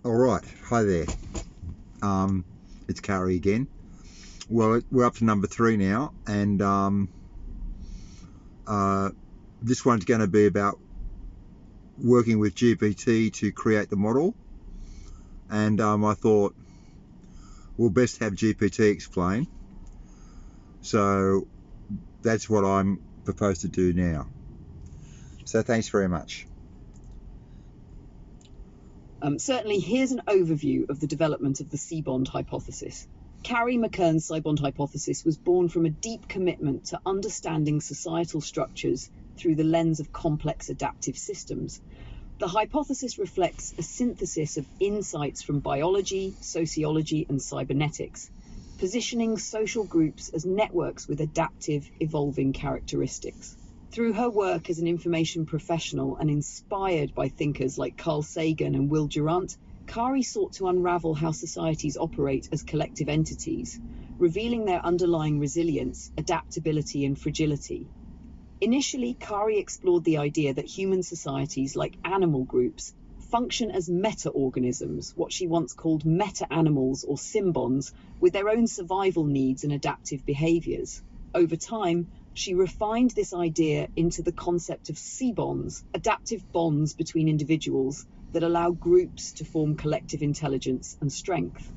All right, hi there. It's Carrie again. Well, we're up to number 3 now, and this one's going to be about working with GPT to create the model. And I thought we'll best have GPT explain. So that's what I'm proposed to do now. So thanks very much. Certainly, here's an overview of the development of the C-bond hypothesis. Carrie McKern's C-bond hypothesis was born from a deep commitment to understanding societal structures through the lens of complex adaptive systems. The hypothesis reflects a synthesis of insights from biology, sociology, and cybernetics, positioning social groups as networks with adaptive, evolving characteristics. Through her work as an information professional and inspired by thinkers like Carl Sagan and Will Durant, Carrie sought to unravel how societies operate as collective entities, revealing their underlying resilience, adaptability, and fragility. Initially, Carrie explored the idea that human societies, like animal groups, function as meta-organisms, what she once called meta-animals or symbionts, with their own survival needs and adaptive behaviors. Over time, she refined this idea into the concept of C-bonds, adaptive bonds between individuals that allow groups to form collective intelligence and strength.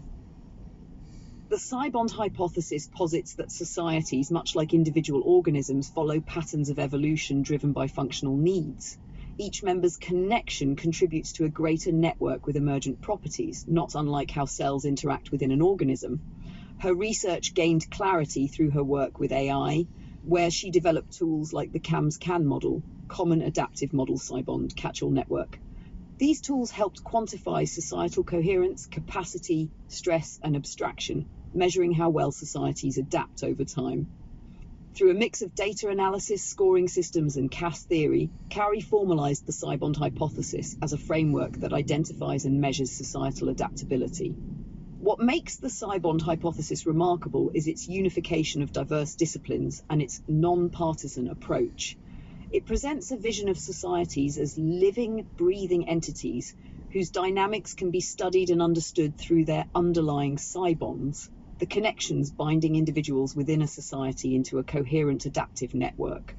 The C-bond hypothesis posits that societies, much like individual organisms, follow patterns of evolution driven by functional needs. Each member's connection contributes to a greater network with emergent properties, not unlike how cells interact within an organism. Her research gained clarity through her work with AI, where she developed tools like the CAMS model, Common Adaptive Model C-bond Catch-all Network. These tools helped quantify societal coherence, capacity, stress, and abstraction, measuring how well societies adapt over time. Through a mix of data analysis, scoring systems, and CAS theory, Carrie formalized the C-bond hypothesis as a framework that identifies and measures societal adaptability. What makes the C-bond hypothesis remarkable is its unification of diverse disciplines and its non-partisan approach. It presents a vision of societies as living, breathing entities whose dynamics can be studied and understood through their underlying C-bonds, the connections binding individuals within a society into a coherent adaptive network.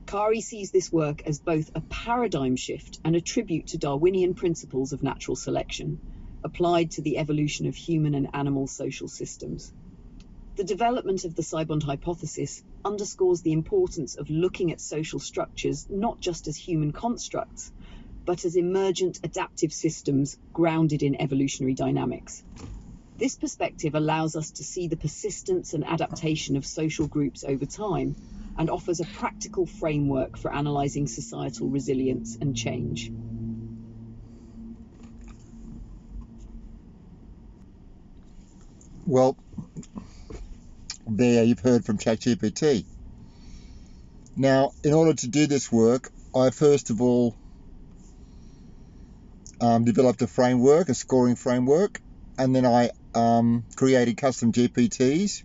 Carrie sees this work as both a paradigm shift and a tribute to Darwinian principles of natural selection, applied to the evolution of human and animal social systems. The development of the C-bond hypothesis underscores the importance of looking at social structures not just as human constructs, but as emergent adaptive systems grounded in evolutionary dynamics. This perspective allows us to see the persistence and adaptation of social groups over time and offers a practical framework for analyzing societal resilience and change. Well, there you've heard from ChatGPT. Now, in order to do this work, I first of all developed a framework, a scoring framework, and then I created custom GPTs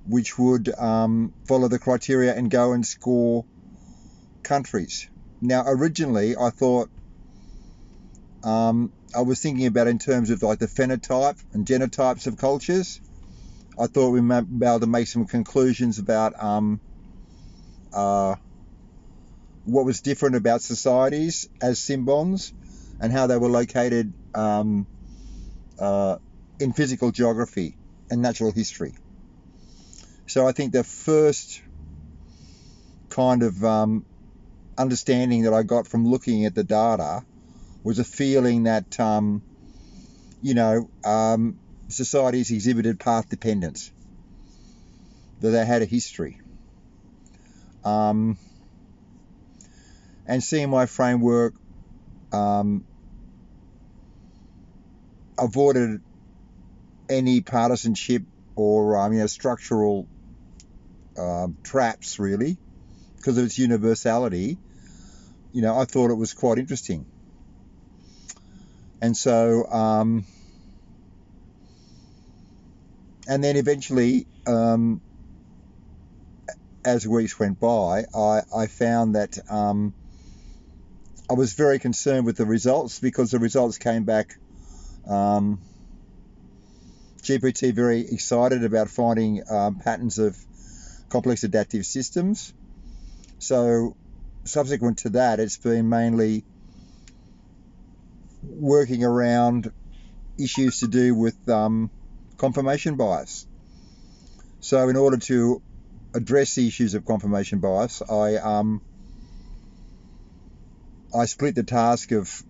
which would follow the criteria and go and score countries. Now, originally I thought I was thinking about in terms of like the phenotype and genotypes of cultures. I thought we might be able to make some conclusions about what was different about societies as symbionts and how they were located in physical geography and natural history. So I think the first kind of understanding that I got from looking at the data was a feeling that, societies exhibited path dependence, that they had a history. And seeing my framework avoided any partisanship or structural traps, really, because of its universality. I thought it was quite interesting. And so, and then eventually, as weeks went by, I found that I was very concerned with the results, because the results came back GPT very excited about finding patterns of complex adaptive systems. So subsequent to that, it's been mainly working around issues to do with confirmation bias. So in order to address the issues of confirmation bias, I split the task of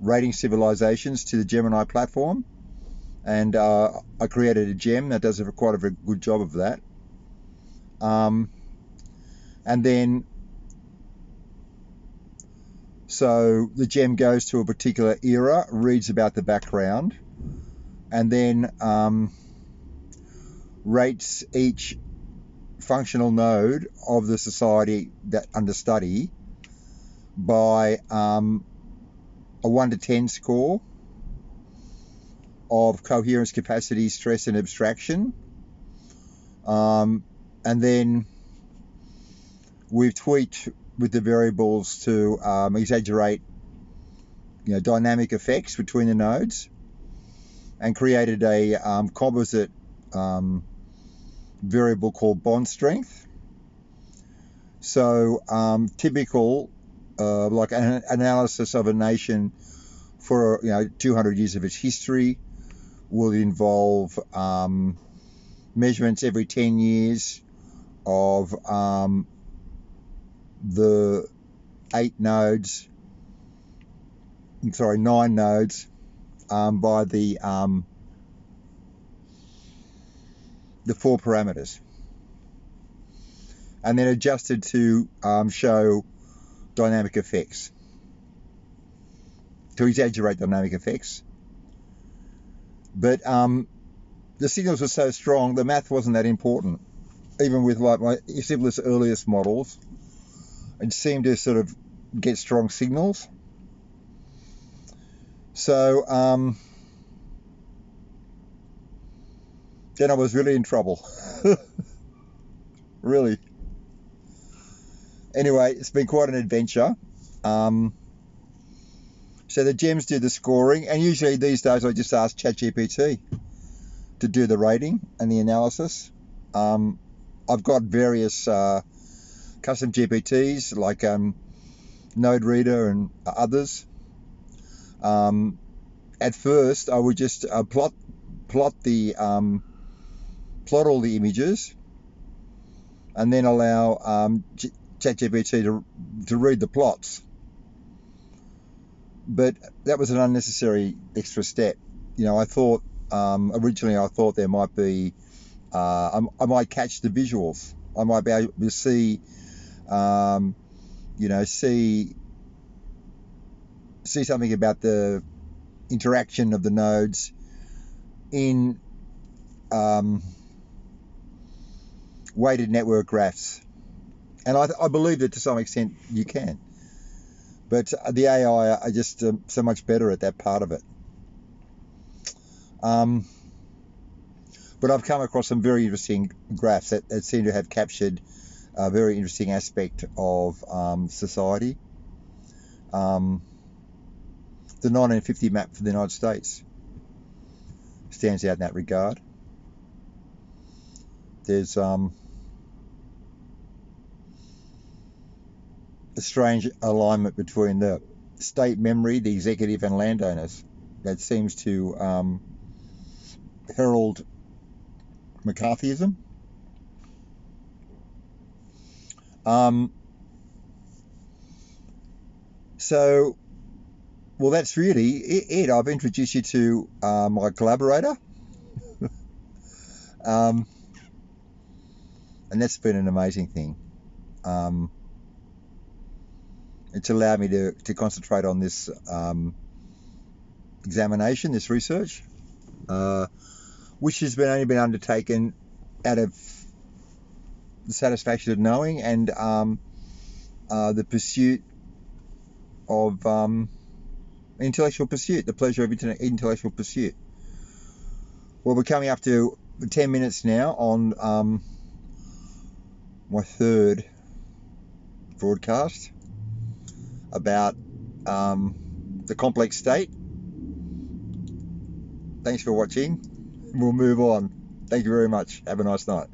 rating civilizations to the Gemini platform, and I created a gem that does quite a very good job of that. And then, so the gem goes to a particular era, reads about the background, and then rates each functional node of the society that under study by a 1 to 10 score of coherence, capacity, stress, and abstraction. And then we've tweaked with the variables to exaggerate, dynamic effects between the nodes, and created a composite variable called bond strength. So typical, like an analysis of a nation for 200 years of its history will involve measurements every 10 years of the 9 nodes by the 4 parameters, and then adjusted to show dynamic effects, to exaggerate dynamic effects. But the signals were so strong, the math wasn't that important. Even with like my simplest, earliest models, it seemed to sort of get strong signals. So then I was really in trouble. Really. Anyway, it's been quite an adventure. So the gems do the scoring, and usually these days I just ask ChatGPT to do the rating and the analysis. I've got various custom GPTs like Node Reader and others. At first, I would just plot all the images, and then allow ChatGPT to read the plots. But that was an unnecessary extra step. I thought originally there might be I might catch the visuals. I might be able to see see something about the interaction of the nodes in weighted network graphs, and I believe that to some extent you can, but the AI are just so much better at that part of it. But I've come across some very interesting graphs that seem to have captured a very interesting aspect of society. The 1950 map for the United States stands out in that regard. There's a strange alignment between the state memory, the executive, and landowners that seems to herald McCarthyism. So, well, that's really it. I've introduced you to my collaborator, and that's been an amazing thing. It's allowed me to concentrate on this examination, this research, which has only been undertaken out of the satisfaction of knowing and the pursuit of intellectual pursuit, the pleasure of intellectual pursuit. Well, we're coming up to 10 minutes now on my third broadcast about the complex state Thanks for watching. We'll move on. Thank you very much. Have a nice night.